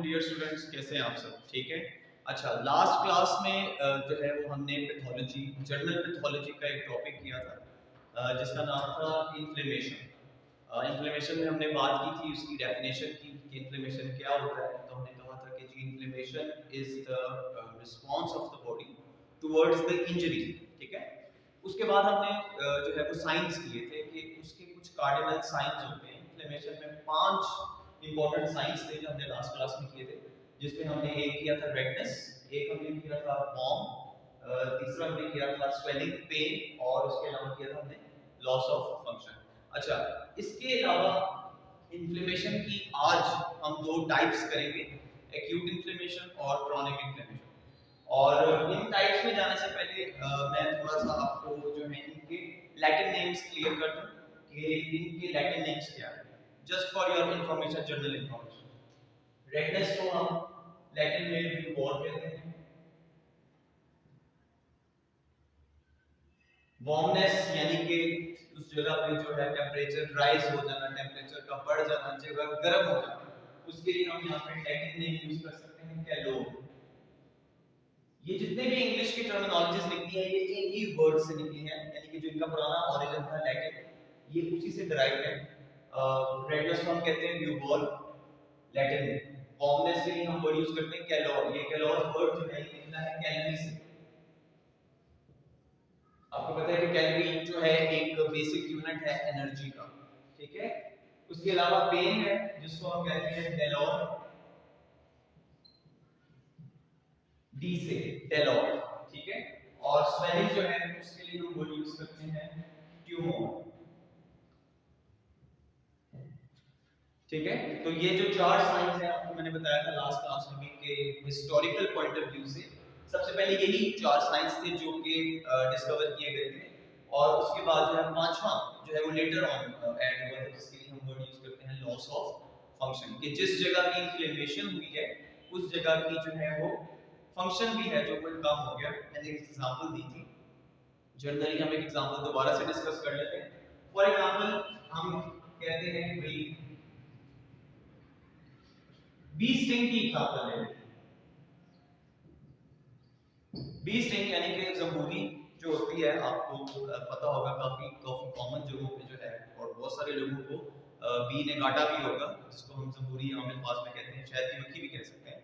Dear students, कैसे हैं आप सब? ठीक है। अच्छा, लास्ट क्लास में जो है वो हमने पैथोलॉजी, जर्नल पैथोलॉजी का एक टॉपिक किया था जिसका नाम था इन्फ्लेमेशन। इन्फ्लेमेशन में हमने बात की थी, उसकी डेफिनेशन की कि इन्फ्लेमेशन क्या होता है। तो हमने कहा था कि जी inflammation is the response of the body towards the injury. ठीक है। उसके बाद हमने जो है वो साइंस किए थे कि उसके कुछ कार्डिनल साइंस होते हैं। इन्फ्लेमेशन में 5 इंपॉर्टेंट साइंस थे जो हमने लास्ट क्लास में किए थे, जिसमें हमने एक किया था रेडनेस, एक हमने किया था वॉर्म, तीसरा हमने किया था स्वेलिंग, पेन, और उसके अलावा किया था हमने लॉस ऑफ फंक्शन। अच्छा, इसके अलावा इन्फ्लेमेशन की आज हम 2 टाइप्स करेंगे, एक्यूट इन्फ्लेमेशन और क्रॉनिक इन्फ्लेमेशन। और इन टाइप्स में जाने से पहले मैं थोड़ा सा आपको जो है इनके लैटिन नेम्स क्लियर कर दूं कि इनके लैटिन नेम्स क्या है, just for your information, general information. Redness को हम लैटिन में ब्यूबोर कहते हैं। वार्मनेस यानी कि उस जगह पे जो है टेम्परेचर राइज हो जाना, टेम्परेचर का बढ़ जाना, जगह गर्म हो जाना, उसके लिए हम यहाँ पे लैटिन नेम यूज कर सकते हैं कैलोर। ये जितने भी इंग्लिश की टर्मिनोलॉजीज निकली है ये इन ही वर्ड से निकली है, यानी कि जो इनका पुराना ओरिजिन था लैटिन, ये उसी से डिराइव्ड है। रेडनेस को हम कहते हैं ब्यूबोल लैटिन में। वार्मनेस के लिए हम वर्ड यूज करते हैं कैलोर। ये कैलोर वर्ड जो है ये निकला है कैलोरी से। आपको पता है कि कैलोरी जो है एक बेसिक यूनिट है एनर्जी का। ठीक है। उसके अलावा पेन है जिसको हम कहते हैं डेलोर, डी से डेलोर। ठीक है। और स्वेलिंग जो है उसके लिए हम वर्ड यूज करते हैं ट्यूमर। ठीक है। तो ये जो 4 साइंस है आपको मैंने बताया था लास्ट क्लास में भी कि हिस्टोरिकल पॉइंट ऑफ व्यू से सबसे पहले यही 4 साइंस थे जो कि डिस्कवर किए गए थे, और उसके बाद जो है 5वां जो है वो लेटर ऑन ऐड हुआ था, जिसके लिए हम वर्ड यूज करते हैं लॉस ऑफ फंक्शन। कि जिस जगह की इन्फ्लेमेशन हुई है उस जगह की जो है वो फंक्शन भी है जो वो कम हो गया। मैंने एक एग्जांपल दी थी, जनरली हम एक एग्जांपल दोबारा से डिस्कस कर लेते हैं। फॉर एग्जांपल हम कहते हैं कि भाई बी स्टिंग की एग्जांपल लें। बी स्टिंग यानी कि जंबूरी जो होती है, आपको पता होगा, काफी काफी कॉमन जगहों पे जो है, और बहुत सारे लोगों को बी ने काटा भी होगा, जिसको हम जंबूरी आम अल्फाज में कहते हैं, शहद की मक्खी भी कह सकते हैं।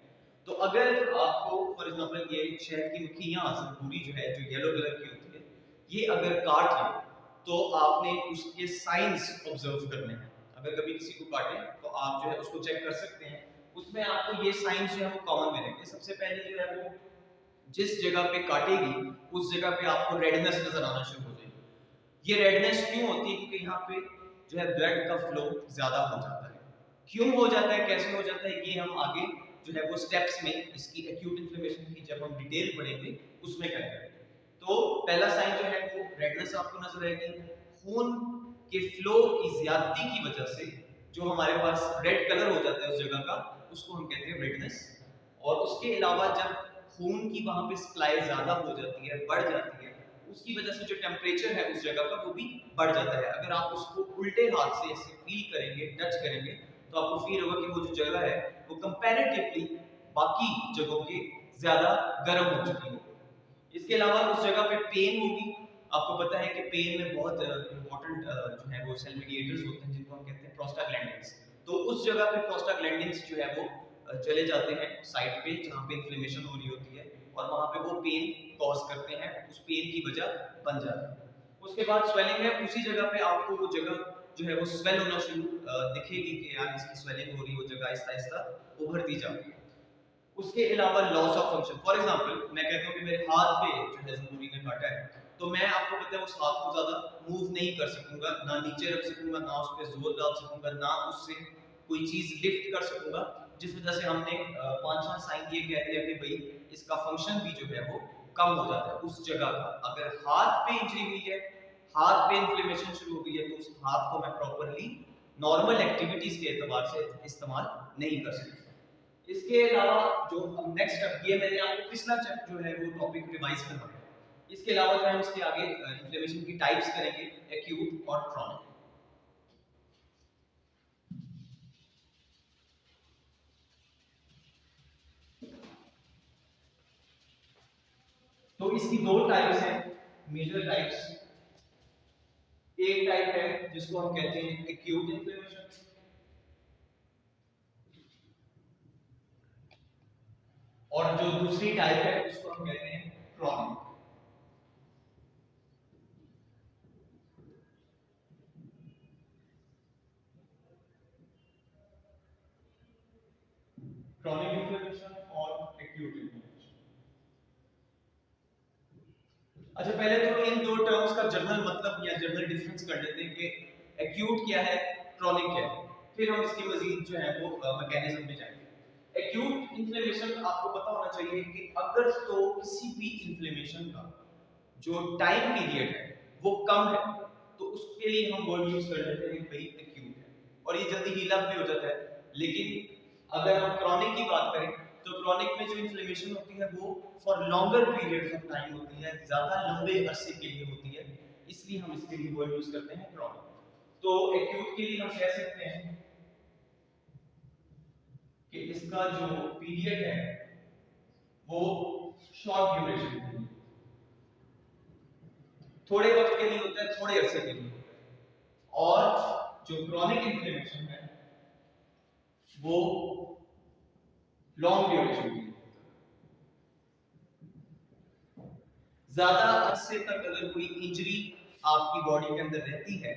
तो अगर आपको फॉर एग्जांपल ये शहद की मक्खी या जंबूरी जो है जो येलो कलर की होती है, ये अगर काट ले तो आपने उसके साइंस ऑब्जर्व करने हैं। अगर कभी किसी को काटे तो आप जो है उसको चेक कर सकते हैं, उसमें आपको ये साइंस जो है वो कॉमन मिलेंगे। सबसे पहले जो है वो जिस जगह पे काटेगी उस जगह पे आपको रेडनेस नजर आना शुरू हो जाएगी। ये रेडनेस क्यों होती है? क्योंकि यहाँ पे जो है ब्लड का फ्लो ज्यादा हो जाता है। क्यों हो जाता है, कैसे हो जाता है, ये हम आगे जो है वो स्टेप्स में इसकी एक्यूट इन्फ्लेमेशन की जब हम डिटेल पढ़ेंगे उसमें करेंगे। तो पहला साइन जो है वो रेडनेस आपको नजर आएगी। खून के फ्लो की ज्यादती की वजह से जो हमारे पास रेड कलर हो जाता है उस जगह का, उसको हम कहते हैं रेडनेस। और उसके अलावा जब खून की वहां पे सप्लाई ज्यादा हो जाती है, बढ़ जाती है, उसकी वजह से जो टेम्परेचर है उस जगह का वो भी बढ़ जाता है। अगर आप उसको उल्टे हाथ से ऐसे फील करेंगे, टच करेंगे, तो आपको फील होगा कि वो जो जगह है वो कंपैरेटिवली बाकी जगहों के ज्यादा गर्म हो चुकी है। इसके अलावा उस जगह पे पेन होगी। आपको पता है कि पेन में बहुत इंपॉर्टेंट जो है वो सेल मेडिएटर्स होते हैं जिनको हम कहते हैं प्रोस्टाग्लैंडिन्स। तो उस जगह पे प्रोस्टाग्लैंडिन्स जो है वो चले जाते हैं साइट पे जहाँ पे इन्फ्लेमेशन हो रही होती है, और वहाँ पे वो पेन कॉज करते हैं, उस पेन की वजह बन जाती है। उसके बाद स्वेलिंग है, उसी जगह पे आपको वो जगह जो है वो स्वेल होना शुरू दिखेगी कि यार इसकी स्वेलिंग हो रही है, वो जगह आहिस्ता आहिस्ता उभरती जा रही है। उसके अलावा loss of function, for example मैं कहता हूं कि मेरे हाथ पे जो है जंबूरी ने काटा है, तो मैं आपको पता है उस हाथ को ज्यादा मूव नहीं कर सकूंगा, ना नीचे रख सकूंगा, ना उस पे जोर डाल सकूंगा, ना उससे कोई चीज लिफ्ट कर सकूंगा, जिस वजह से हमने 5वां साइन ये कह दिया कि भाई इसका फंक्शन भी जो है वो कम हो जाता है उस जगह का। अगर हाथ पे इंजरी हुई है, हाथ पे इन्फ्लेमेशन शुरू हो गई है, तो उस हाथ को मैं प्रॉपर्ली नॉर्मल एक्टिविटीज के एतबार से इस्तेमाल नहीं कर सकता। इसके अलावा जो नेक्स्ट अब ये मैंने आपको पिछला जो है वो टॉपिक रिवाइज करवाया। इसके अलावा जो है इसके आगे इन्फ्लेमेशन की टाइप्स करेंगे, एक्यूट और क्रॉनिक। तो इसकी दो टाइप्स हैं, मेजर टाइप्स। एक टाइप है जिसको हम कहते हैं एक्यूट इन्फ्लेमेशन, और जो दूसरी टाइप है उसको हम कहते हैं क्रॉनिक। क्रॉनिक इन्फ्लेमेशन और एक्यूट इन्फ्लेमेशन। अच्छा, पहले तो इन दो टर्म्स का जनरल मतलब या जनरल डिफरेंस कर लेते हैं कि एक्यूट क्या है, क्रॉनिक क्या है, फिर हम इसकी मजीद जो है वो मैकेनिज्म पे जाएंगे। एक्यूट इन्फ्लेमेशन आपको पता होना चाहिए कि अगर तो किसी भी इन्फ्लेमेशन का जो टाइम पीरियड है वो कम है तो उसके लिए हम वर्ड यूज कर लेते हैं भाई एक्यूट है, और ये जल्दी हील अप भी हो जाता है। लेकिन अगर हम क्रॉनिक की बात करें तो क्रॉनिक में जो इन्फ्लेमेशन होती है वो for longer period of time होती है, ज्यादा लंबे अरसे के लिए होती है, इसलिए हम इसके लिए वर्ड यूज करते हैं क्रॉनिक। तो एक्यूट के लिए हम कह सकते हैं कि इसका जो पीरियड है वो शॉर्ट ड्यूरेशन के लिए, थोड़े वक्त के लिए होता है, थोड़े अरसे के लिए होता है। और जो क्रॉनिक इन्फ्लेमेशन है वो लॉन्ग ड्यूरेशन के लिए, ज्यादा अरसे तक अगर कोई इंजरी आपकी बॉडी के अंदर रहती है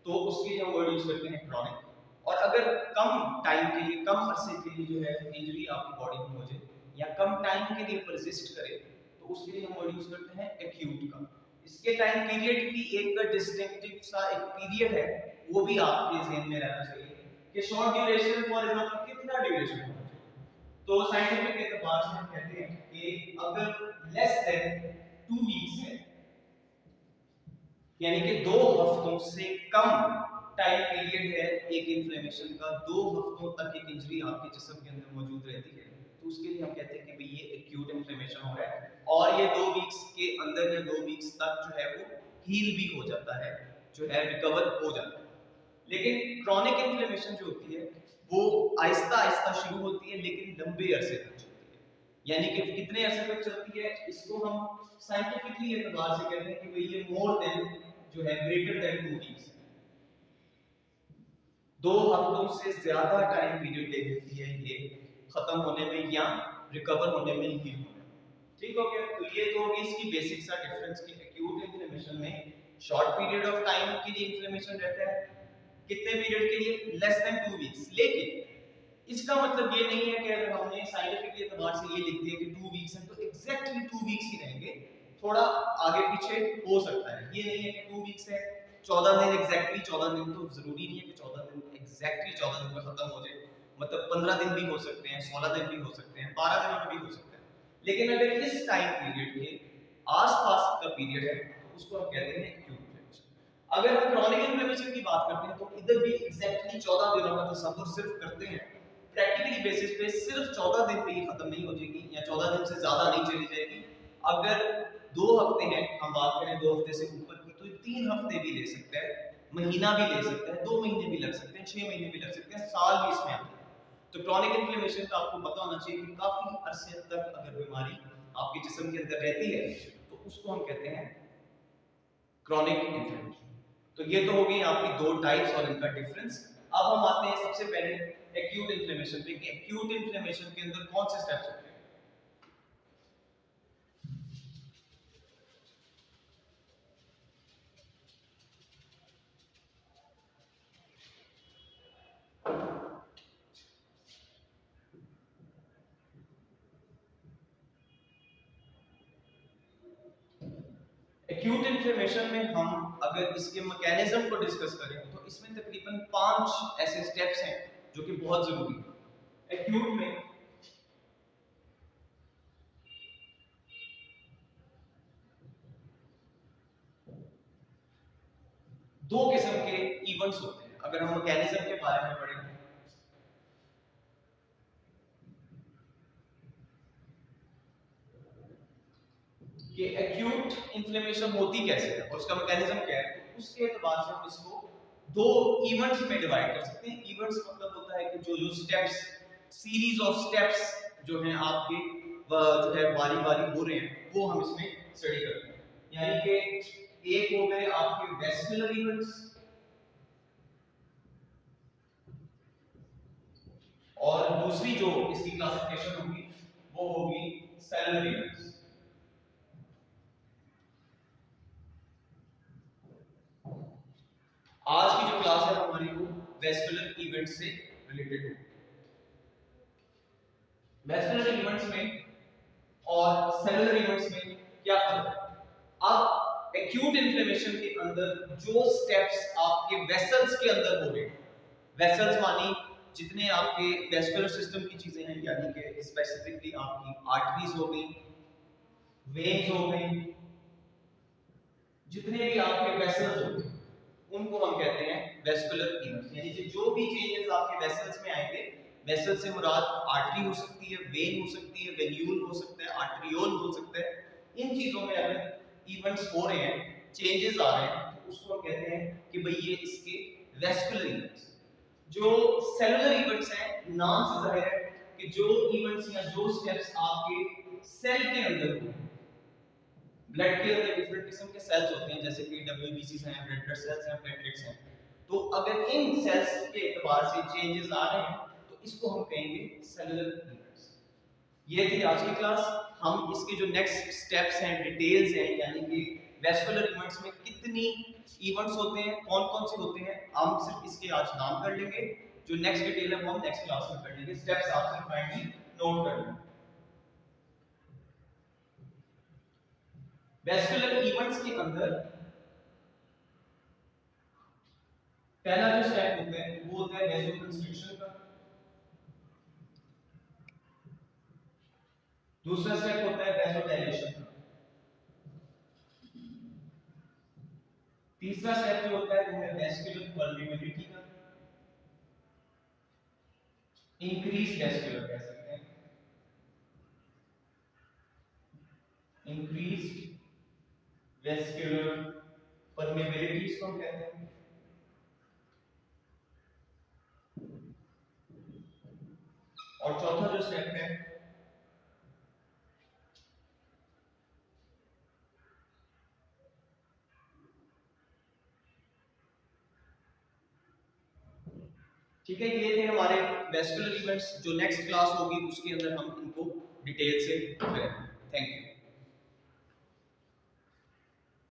तो उसके लिए हम वर्ड यूज करते हैं क्रॉनिक। और अगर कम टाइम के लिए, कम अरसे के लिए जो है इंजरी आपकी बॉडी में हो जाए या कम टाइम के लिए परसिस्ट करे तो उसके लिए हम वर्ड यूज करते हैं एक्यूट का। इसके टाइम पीरियड भी एक डिस्टिंक्टिव सा एक पीरियड है, वो भी आपके ज़हन में रहना चाहिए कि शॉर्ट ड्यूरेशन फॉर एग्जांपल कितना ड्यूरेशन होना चाहिए। तो साइंटिफिक एतबार से हम कहते हैं कि अगर लेस देन 2 वीक्स है, यानी कि 2 हफ्तों से कम टाइम पीरियड है एक इन्फ्लेमेशन का, 2 हफ्तों तक एक इंजरी आपके जिस्म के अंदर मौजूद रहती है, तो उसके लिए हम कहते हैं कि भाई ये एक्यूट इन्फ्लेमेशन हो रहा है और ये 2 वीक्स के अंदर या 2 वीक्स तक जो है वो हील भी हो जाता है, जो है रिकवर हो जाता है। लेकिन क्रॉनिक इन्फ्लेमेशन जो होती है वो आहिस्ता आहिस्ता शुरू होती है लेकिन लंबे अरसे तक चलती है, यानी कि कितने अरसे तक चलती है इसको हम साइंटिफिकली एतबार से कहते हैं कि भाई ये मोर देन जो है ग्रेटर देन 2 वीक्स, 2 हफ्तों से ज्यादा टाइम पीरियड ले लेती है ये खत्म होने में या रिकवर होने में, हील होने में। ठीक हो गया? तो ये तो होगी इसकी बेसिक सा डिफरेंस कि एक्यूट इन्फ्लेमेशन में शॉर्ट पीरियड ऑफ टाइम के लिए इन्फ्लेमेशन रहता है, कितने पीरियड के लिए, लेस देन 2 वीक्स। लेकिन इसका मतलब ये नहीं है कि अगर हमने साइंटिफिक एतबार से ये लिख दिया कि 2 वीक्स है तो एग्जैक्टली 2 वीक्स ही रहेंगे, थोड़ा आगे पीछे हो सकता है। ये नहीं है कि 2 वीक्स है 14 दिन एग्जैक्टली 14 दिन, तो जरूरी नहीं है कि 14 दिन एग्जैक्टली 14 दिन में खत्म हो जाए, मतलब 15 दिन भी हो सकते हैं, 16 दिन भी हो सकते हैं, 12 दिनों में भी हो सकते हैं। लेकिन अगर इस टाइम पीरियड के आसपास का पीरियड है तो उसको हम कहते हैं एक्यूट इन्फ्लेमेशन। अगर हम क्रॉनिक इन्फ्लेमेशन की बात करते हैं तो इधर भी एग्जैक्टली 14 दिनों का तसव्वुर सिर्फ करते हैं, प्रैक्टिकली बेसिस पे सिर्फ 14 दिन पे ही खत्म नहीं हो जाएगी या 14 दिन से ज्यादा नहीं चली जाएगी। अगर 2 हफ्ते हैं, हम बात करें 2 हफ्ते से ऊपर की, तो 3 हफ्ते भी ले सकते हैं, महीना भी ले सकते हैं, 2 महीने भी लग सकते हैं, 6 महीने भी लग सकते हैं, साल भी इसमें आता है। तो क्रॉनिक इन्फ्लेमेशन का आपको पता होना चाहिए कि काफी अरसे तक अगर बीमारी आपके जिस्म के अंदर रहती है तो उसको हम कहते हैं क्रॉनिक इन्फ्लेमेशन। तो ये तो हो गई आपकी 2 टाइप्स और इनका डिफरेंस। अब हम आते हैं सबसे पहले एक्यूट इन्फ्लेमेशन पे कि एक्यूट इन्फ्लेमेशन के अंदर कौन से स्टेप्स होते हैं। एक्यूट इन्फ्लेमेशन में हम अगर इसके मैकेनिज्म को डिस्कस करें तो इसमें तकरीबन 5 ऐसे स्टेप्स हैं जो कि बहुत जरूरी है। एक्यूट में दो किस्म के इवेंट्स होते हैं। अगर हम मैकेनिज्म के बारे में पढ़ें कि एक्यूट इन्फ्लेमेशन होती कैसे है और उसका मैकेनिज्म क्या है, तो उसके एतबार से हम इसको 2 इवेंट्स में डिवाइड कर सकते हैं। इवेंट्स मतलब होता है कि जो जो स्टेप्स, सीरीज ऑफ स्टेप्स जो हैं आपके जो है बारी बारी हो रहे हैं वो हम इसमें स्टडी करते हैं। यानी कि एक हो गए आपके वेस्कुलर इवेंट्स और दूसरी जो इसकी क्लासिफिकेशन होगी वो होगी सेलुलर इवेंट्स। आज की जो क्लास है हमारी वो वेस्कुलर इवेंट्स से रिलेटेड होगी। वेस्कुलर इवेंट्स में और सेलुलर इवेंट्स में क्या फर्क है? अब एक्यूट इन्फ्लेमेशन के अंदर जो स्टेप्स आपके वेसल्स के अंदर हो रहे हैं, वेसल्स मानी जितने आपके वेस्कुलर सिस्टम की चीजें हैं, यानी कि स्पेसिफिकली आपकी आर्टरीज हो गई, वेन्स हो गई, जितने भी आपके वेसल्स हो गए उनको हम कहते हैं वेस्कुलर इवेंट्स। यानी कि जो भी चेंजेस आपके वेसल्स में आएंगे, वेसल से मुराद आर्टरी हो सकती है, वेन हो सकती है, वेन्यूल हो सकता है, आर्टरियोल हो सकता है। इन चीजों में अगर इवेंट्स हो रहे हैं, चेंजेस आ रहे हैं, तो उसको हम कहते हैं कि भाई ये इसके वेस्कुलर इवेंट्स। जो सेलुलर इवेंट्स हैं, नाम से जाहिर है कि जो इवेंट्स या जो स्टेप्स आपके सेल के अंदर हुए। ब्लड के अंदर डिफरेंट किस्म के सेल्स होते हैं, जैसे कि डब्ल्यूबीसी हैं, रेड ब्लड सेल्स हैं, प्लेटलेट्स हैं। तो अगर इन सेल्स के एतबार से चेंजेस आ रहे हैं तो इसको हम कहेंगे सेलुलर इवेंट्स। ये थी आज की क्लास। हम इसके जो नेक्स्ट स्टेप्स हैं, डिटेल्स हैं, यानी कि वेस्कुलर इवेंट्स में कितनी इवेंट्स होते हैं, कौन-कौन से होते हैं, हम सिर्फ इसके आज नाम कर लेंगे। जो नेक्स्ट डिटेल है वो हम नेक्स्ट क्लास में कर लेंगे। स्टेप्स आप सिर्फ फाइनली नोट कर लेंगे। वेस्कुलर इवेंट्स के अंदर पहला जो स्टेप होता है वो होता है वेसोकंस्ट्रिक्शन का। दूसरा स्टेप होता है वेसोडाइलेशन का। तीसरा स्टेप जो होता है वो है वेस्कुलर परमेबिलिटी का, इंक्रीज वेस्कुलर कह सकते हैं, इंक्रीज वेस्कुलर परमेबिलिटी इसको हम कहते हैं। और चौथा जो स्टेप है ठीक है, ये थे हमारे वेस्कुलर इवेंट्स। जो नेक्स्ट क्लास होगी उसके अंदर हम इनको डिटेल से करेंगे। Thank you.